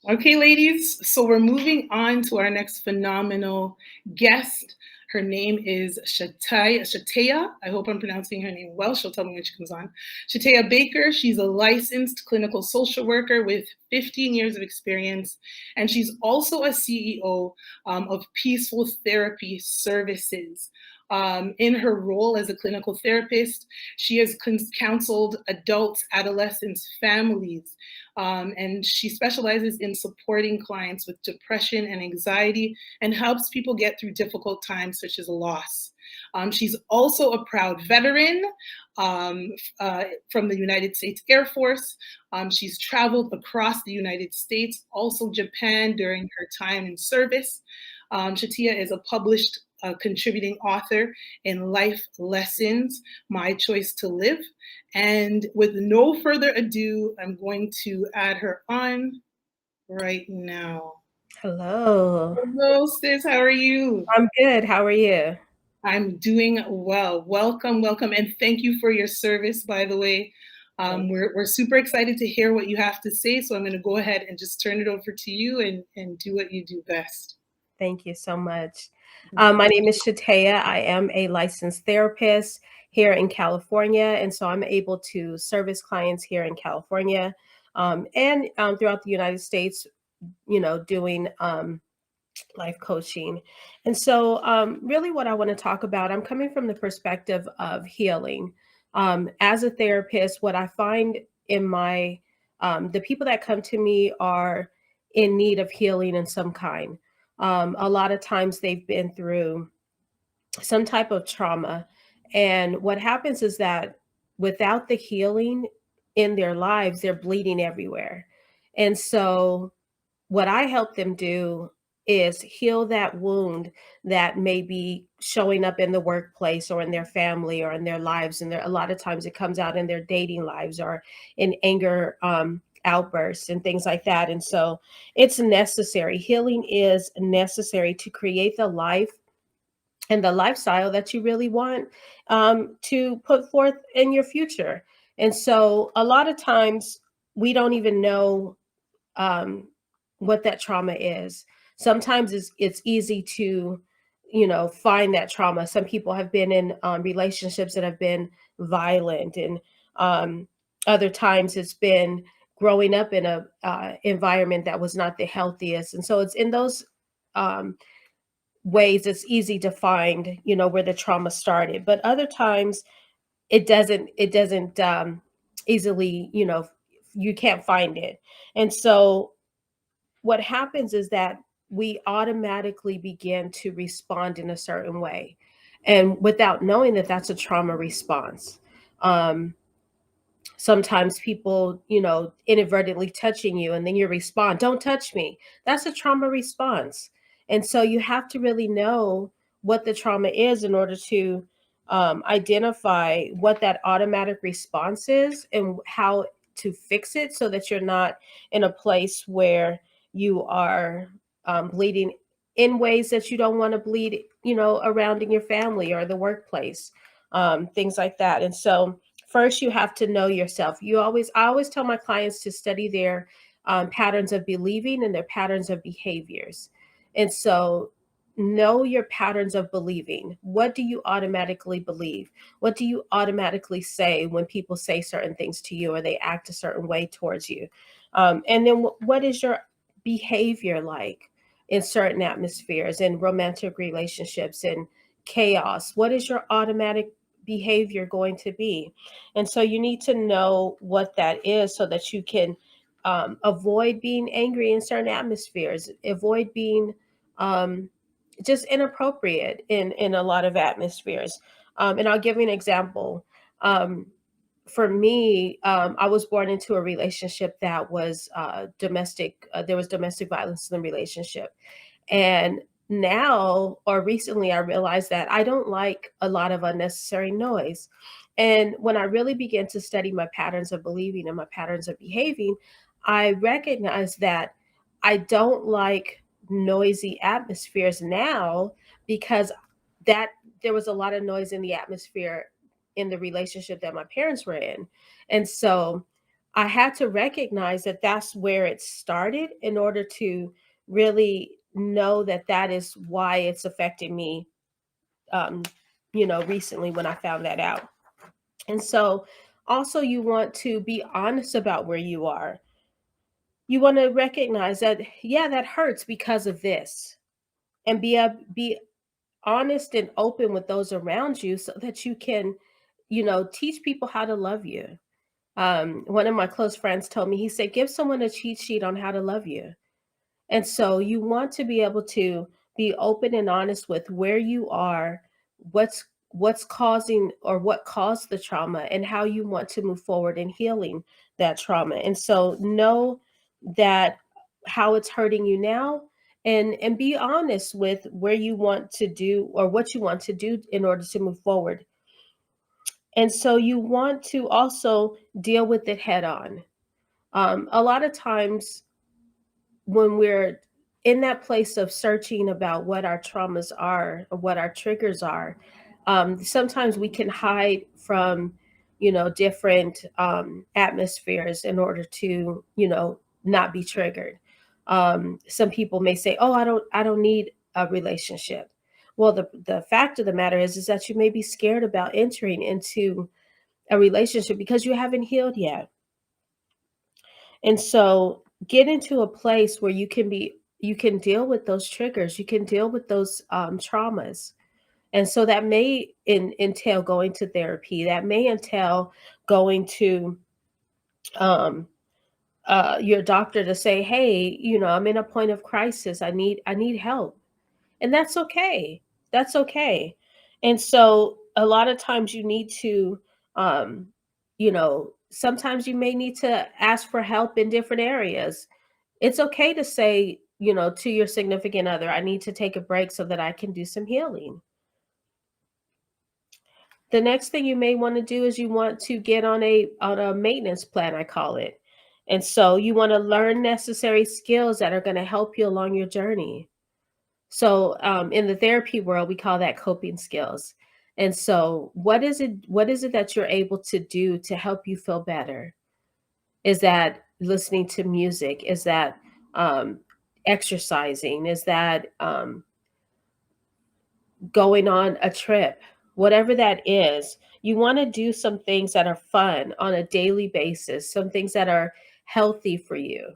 Okay, ladies, so we're moving on to our next phenomenal guest. Her name is Shatayia. I hope I'm pronouncing her name well. She'll tell me when she comes on. Shatayia Baker, she's a licensed clinical social worker with 15 years of experience, and she's also a CEO of Peaceful Therapy Services. In her role as a clinical therapist, she has counseled adults, adolescents, families, and she specializes in supporting clients with depression and anxiety and helps people get through difficult times such as loss. She's also a proud veteran from the United States Air Force. She's traveled across the United States, also Japan during her time in service. Shatayia is a published contributing author in Life Lessons, My Choice to Live. And with no further ado, I'm going to add her on right now. Hello. Hello, sis. How are you? I'm good. How are you? I'm doing well. Welcome, welcome. And thank you for your service, by the way. We're super excited to hear what you have to say. So I'm going to go ahead and just turn it over to you and do what you do best. Thank you so much. My name is Shatayia. I am a licensed therapist here in California. And so I'm able to service clients here in California and throughout the United States, doing life coaching. And so, really, what I want to talk about, I'm coming from the perspective of healing. As a therapist, what I find in the people that come to me are in need of healing in some kind. A lot of times they've been through some type of trauma. And what happens is that without the healing in their lives, they're bleeding everywhere. And so, what I help them do is heal that wound that may be showing up in the workplace or in their family or in their lives. And a lot of times it comes out in their dating lives or in anger outbursts and things like that. And so it's necessary. Healing is necessary to create the life and the lifestyle that you really want to put forth in your future. And so a lot of times we don't even know um, what that trauma is. Sometimes it's easy to, find that trauma. Some people have been in relationships that have been violent, and um, other times it's been growing up in a environment that was not the healthiest. And so it's in those um, ways it's easy to find, where the trauma started. But other times it doesn't easily, you can't find it. And so what happens is that we automatically begin to respond in a certain way, and without knowing that that's a trauma response. um, Sometimes people, inadvertently touching you, and then you respond, "Don't touch me." That's a trauma response. And so you have to really know what the trauma is in order to identify what that automatic response is and how to fix it, so that you're not in a place where you are bleeding in ways that you don't want to bleed, around in your family or the workplace, things like that. And so first you have to know yourself. I always tell my clients to study their patterns of believing and their patterns of behaviors. And so know your patterns of believing. What do you automatically believe? What do you automatically say when people say certain things to you or they act a certain way towards you? And then what is your behavior like in certain atmospheres, in romantic relationships, in chaos? What is your automatic behavior going to be? And so you need to know what that is so that you can avoid being angry in certain atmospheres, avoid being um, just inappropriate in a lot of atmospheres. And I'll give you an example. Um, for me, I was born into a relationship that was domestic. There was domestic violence in the relationship. And now, or recently, I realized that I don't like a lot of unnecessary noise. And when I really began to study my patterns of believing and my patterns of behaving, I recognized that I don't like noisy atmospheres now, because that there was a lot of noise in the atmosphere in the relationship that my parents were in. And so I had to recognize that that's where it started in order to really know that that is why it's affecting me, um, recently when I found that out. And so also you want to be honest about where you are. You want to recognize that, yeah, that hurts because of this, and be honest and open with those around you so that you can, teach people how to love you. One of my close friends told me, he said, give someone a cheat sheet on how to love you. And so you want to be able to be open and honest with where you are, what's causing or what caused the trauma, and how you want to move forward in healing that trauma. And so know that how it's hurting you now, and be honest with where you want to do or what you want to do in order to move forward. And so you want to also deal with it head on. A lot of times when we're in that place of searching about what our traumas are or what our triggers are, sometimes we can hide from, different atmospheres in order to, not be triggered. Some people may say, "Oh, I don't need a relationship." Well, the fact of the matter is that you may be scared about entering into a relationship because you haven't healed yet. And so get into a place where you can deal with those triggers, you can deal with those traumas. And so that may entail going to therapy, that may entail going to um, your doctor to say, hey, I'm in a point of crisis, I need help. And that's okay. That's okay. And so a lot of times you need to, sometimes you may need to ask for help in different areas. It's okay to say, to your significant other, I need to take a break so that I can do some healing. The next thing you may want to do is you want to get on a maintenance plan, I call it. And so you want to learn necessary skills that are going to help you along your journey. So in the therapy world, we call that coping skills. And so what is it that you're able to do to help you feel better? Is that listening to music? Is that um, exercising? Is that going on a trip? Whatever that is, you want to do some things that are fun on a daily basis, some things that are healthy for you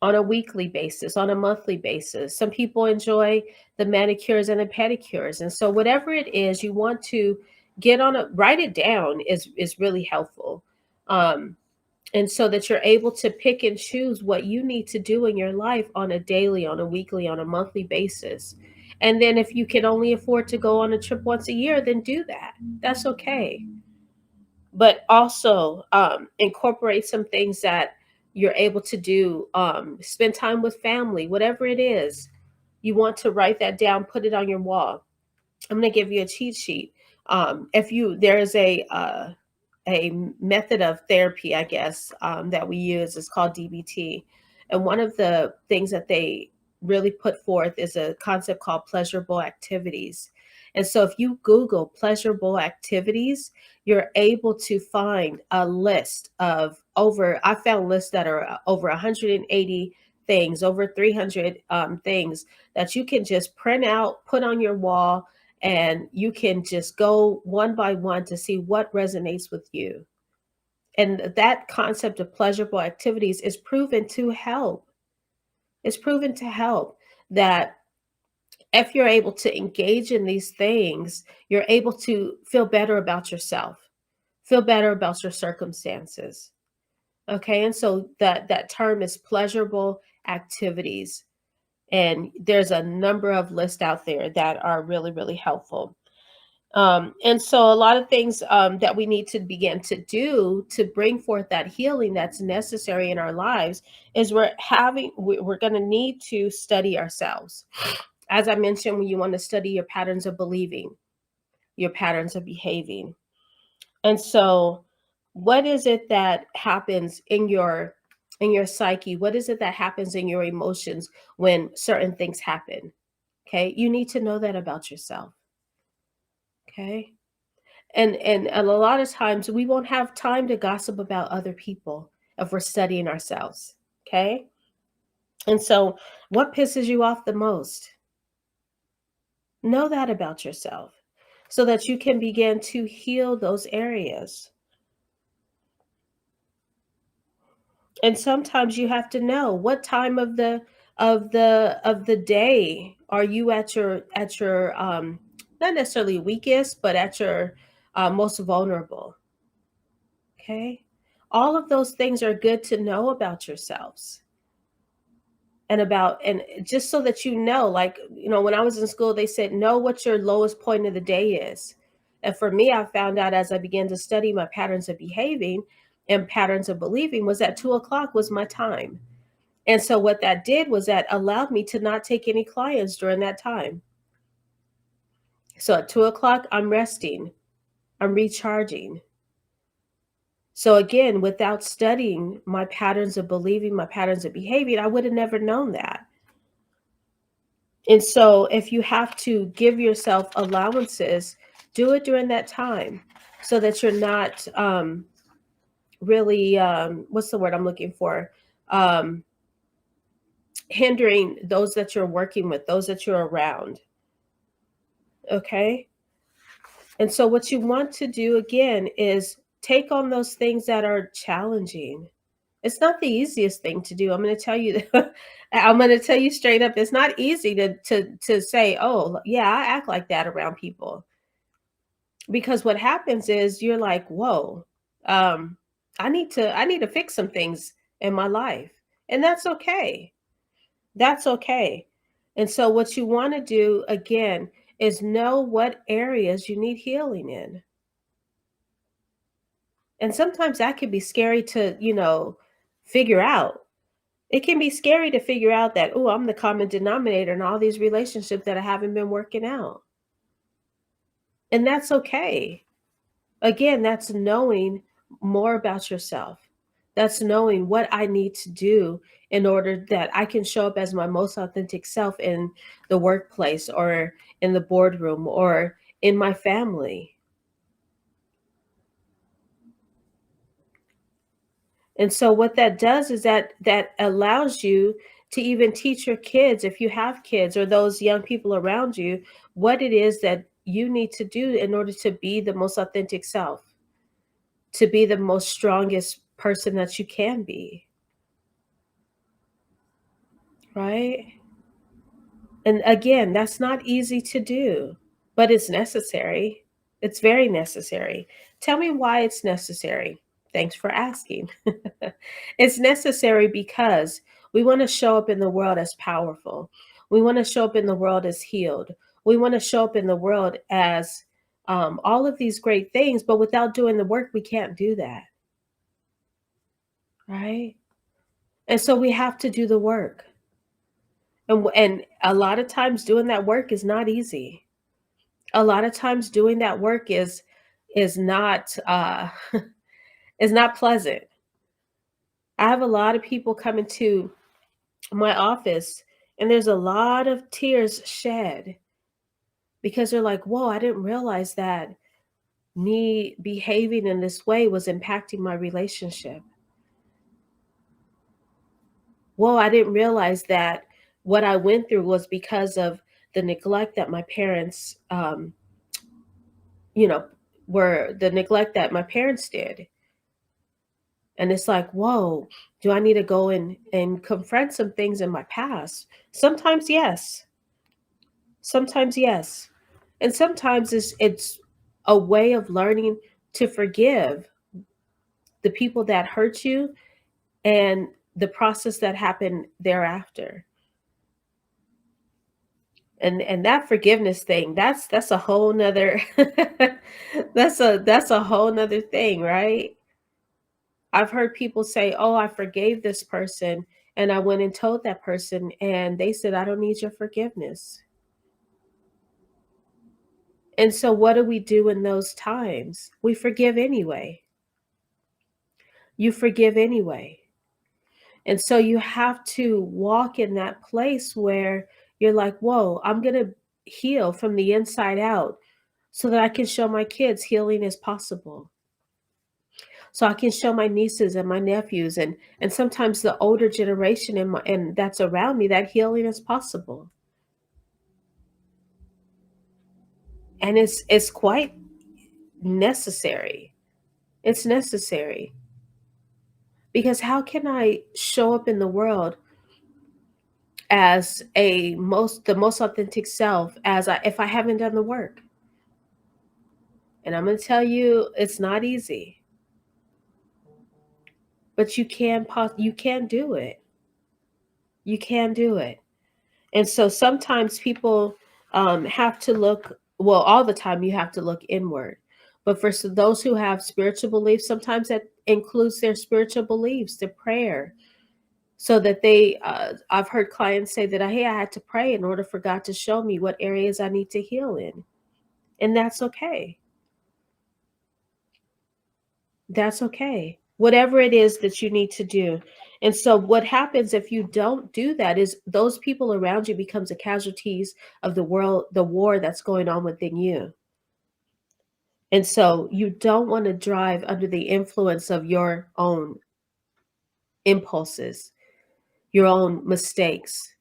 on a weekly basis, on a monthly basis. Some people enjoy the manicures and the pedicures. And so whatever it is, you want to write it down is really helpful. Um, and so that you're able to pick and choose what you need to do in your life on a daily, on a weekly, on a monthly basis. And then if you can only afford to go on a trip once a year, then do that. That's okay. But also incorporate some things that you're able to do. Spend time with family, whatever it is. You want to write that down, put it on your wall. I'm going to give you a cheat sheet. If you there is a method of therapy, I guess, that we use is called DBT. And one of the things that they really put forth is a concept called pleasurable activities. And so if you Google pleasurable activities, you're able to find a list of I found lists that are over 180 things, over 300 things that you can just print out, put on your wall, and you can just go one by one to see what resonates with you. And that concept of pleasurable activities is proven to help. It's proven to help that if you're able to engage in these things, you're able to feel better about yourself, feel better about your circumstances. Okay. And so that term is pleasurable activities. And there's a number of lists out there that are really, really helpful. And so a lot of things that we need to begin to do to bring forth that healing that's necessary in our lives is we're going to need to study ourselves. As I mentioned, when you want to study your patterns of believing, your patterns of behaving. And so what is it that happens in your psyche? What is it that happens in your emotions when certain things happen? Okay? You need to know that about yourself. Okay? And a lot of times we won't have time to gossip about other people. if we're studying ourselves. Okay. And so, what pisses you off the most? Know that about yourself so that you can begin to heal those areas. And sometimes you have to know what time of the day are you at your not necessarily weakest, but at your most vulnerable. Okay. All of those things are good to know about yourselves and just so that you know, like, when I was in school, they said, know what your lowest point of the day is. And for me, I found out as I began to study my patterns of behaving and patterns of believing was that 2 o'clock was my time. And so what that did was that allowed me to not take any clients during that time. So at 2 o'clock, I'm resting, I'm recharging. So again, without studying my patterns of believing, my patterns of behaving, I would have never known that. And so if you have to give yourself allowances, do it during that time so that you're not really, what's the word I'm looking for? Um, Hindering those that you're working with, those that you're around. Okay. And so what you want to do again is take on those things that are challenging. It's not the easiest thing to do. I'm going to tell you I'm going to tell you straight up, it's not easy to say, "Oh, yeah, I act like that around people." Because what happens is you're like, "Whoa, um, I need to fix some things in my life." And that's okay. That's okay. And so what you want to do again is know what areas you need healing in. And sometimes that can be scary to, figure out. It can be scary to figure out that, oh, I'm the common denominator in all these relationships that I haven't been working out. And that's okay. Again, that's knowing more about yourself. That's knowing what I need to do in order that I can show up as my most authentic self in the workplace or in the boardroom or in my family. And so what that does is that allows you to even teach your kids, if you have kids or those young people around you, what it is that you need to do in order to be the most authentic self, to be the most strongest person that you can be, right? And again, that's not easy to do, but it's necessary. It's very necessary. Tell me why it's necessary. Thanks for asking. It's necessary because we want to show up in the world as powerful. We want to show up in the world as healed. We want to show up in the world as all of these great things, but without doing the work, we can't do that. Right. And so we have to do the work. And a lot of times doing that work is not easy. A lot of times doing that work is not is not pleasant. I have a lot of people coming to my office and there's a lot of tears shed because they're like, "Whoa, I didn't realize that me behaving in this way was impacting my relationship. Whoa, I didn't realize that what I went through was because of the neglect that my parents you know, were the neglect that my parents did." And it's like, whoa, do I need to go and confront some things in my past? Sometimes yes. Sometimes yes. And sometimes it's a way of learning to forgive the people that hurt you and the process that happened thereafter. And that forgiveness thing, that's a whole nother that's a whole nother thing, right? I've heard people say, "Oh, I forgave this person." And I went and told that person, and they said, "I don't need your forgiveness." And so, what do we do in those times? We forgive anyway. You forgive anyway. And so, you have to walk in that place where you're like, whoa, I'm going to heal from the inside out so that I can show my kids healing is possible. so I can show my nieces and my nephews and sometimes the older generation and that's around me that healing is possible. And it's quite necessary. It's necessary. Because how can I show up in the world as the most authentic self as I if I haven't done the work? And I'm going to tell you it's not easy, but you can do it. You can do it. And so sometimes people have to look, well, all the time you have to look inward. But for those who have spiritual beliefs, sometimes that includes their spiritual beliefs, their prayer, so that I've heard clients say that, hey, I had to pray in order for God to show me what areas I need to heal in. And that's okay. That's okay. Whatever it is that you need to do. And so what happens if you don't do that is those people around you becomes the casualties of the war that's going on within you. And so you don't want to drive under the influence of your own impulses, your own mistakes.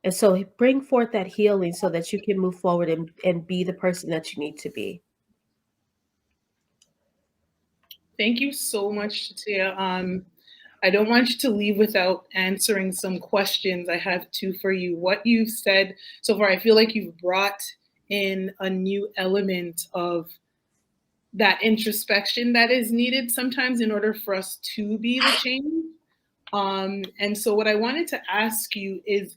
And so bring forth that healing so that you can move forward and be the person that you need to be. Thank you so much, Shatayia. I don't want you to leave without answering some questions. I have two for you. What you've said so far, I feel like you've brought in a new element of that introspection that is needed sometimes in order for us to be the change. And so, what I wanted to ask you is,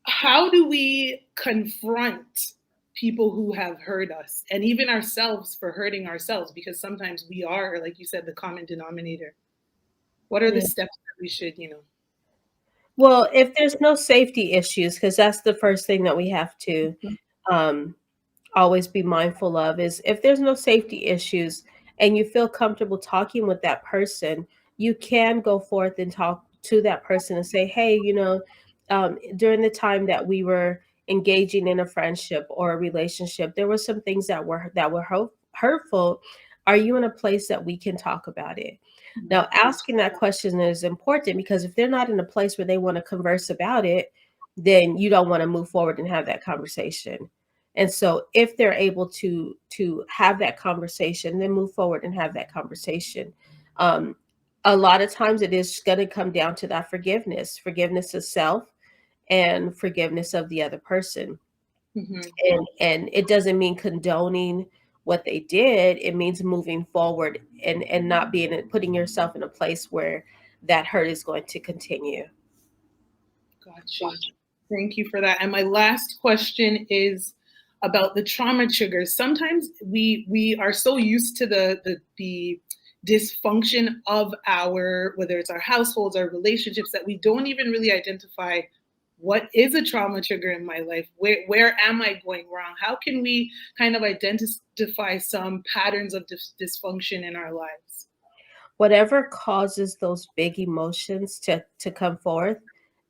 how do we confront people who have hurt us and even ourselves for hurting ourselves? Because sometimes we are, like you said, the common denominator. What are the Yeah. steps that we should, Well, if there's no safety issues, because that's the first thing that we have to um, always be mindful of is if there's no safety issues and you feel comfortable talking with that person, you can go forth and talk to that person and say, hey, during the time that we were engaging in a friendship or a relationship, there were some things that were hurtful. Are you in a place that we can talk about it? Now, asking that question is important because if they're not in a place where they want to converse about it, then you don't want to move forward and have that conversation. And so if they're able to have that conversation, then move forward and have that conversation. Um, a lot of times it is going to come down to that forgiveness of self and forgiveness of the other person. Mm-hmm. And it doesn't mean condoning what they did. It means moving forward and not putting yourself in a place where that hurt is going to continue. Got you. Thank you for that. And my last question is about the trauma triggers. Sometimes we are so used to the dysfunction of our, whether it's our households, our relationships, that we don't even really identify what is a trauma trigger in my life. Where am I going wrong? How can we kind of identify some patterns of dysfunction in our lives? Whatever causes those big emotions to come forth,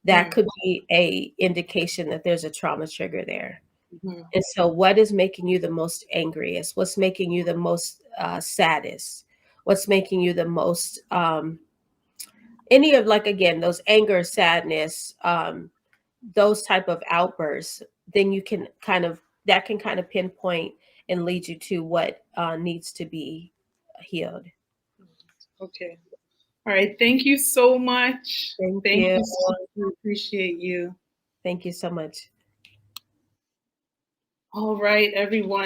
that could be a indication that there's a trauma trigger there. Mm-hmm. And so what is making you the most angriest? What's making you the most saddest? What's making you the most any of, like, again, those anger, sadness, those type of outbursts, then you can kind of pinpoint and lead you to what needs to be healed. Okay. All right. Thank you so much. Thank Thank you. you so much. We appreciate you. Thank you so much. All right, everyone.